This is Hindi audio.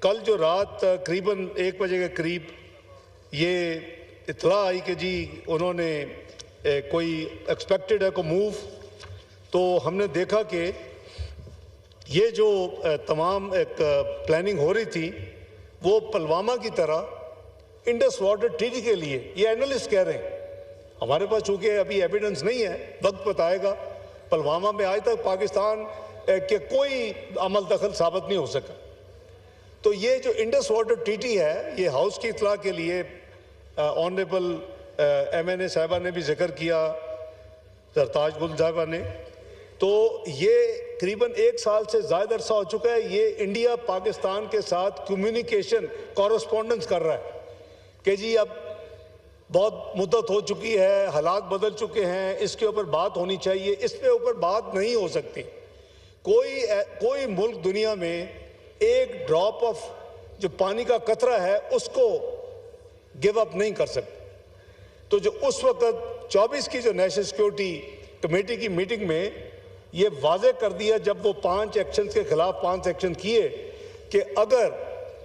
कल जो रात करीबन 1 बजे के करीब ये इत्तला आई कि जी उन्होंने कोई एक्सपेक्टेड है को मूव, तो हमने देखा कि ये जो तमाम एक प्लानिंग हो रही थी वो पुलवामा की तरह इंडस वाटर ट्रीटी के लिए, ये एनालिस्ट कह रहे हैं। हमारे पास चूंकि अभी एविडेंस नहीं है, वक्त बताएगा। पुलवामा में आज तक पाकिस्तान के कोई अमल दखल साबित नहीं हो सका। तो ये जो इंडस वाटर ट्रीटी है, ये हाउस की इत्तला के लिए ऑनरेबल MNA साहिबा ने भी जिक्र किया, सरताज गुल साहिबा ने। तो ये करीबन 1 साल से ज़्यादा अरसा हो चुका है, ये इंडिया पाकिस्तान के साथ कम्युनिकेशन कॉरस्पॉन्डेंस कर रहा है कि जी अब बहुत मुद्दत हो चुकी है, हालात बदल चुके हैं, इसके ऊपर बात होनी चाहिए। इस पे ऊपर बात नहीं हो सकती। कोई मुल्क दुनिया में एक ड्रॉप ऑफ जो पानी का कतरा है उसको गिव अप नहीं कर सकते। तो जो उस वक्त 24 की जो नेशनल सिक्योरिटी कमेटी की मीटिंग में ये वाजे कर दिया, जब वो 5 एक्शंस के खिलाफ 5 एक्शन किए कि अगर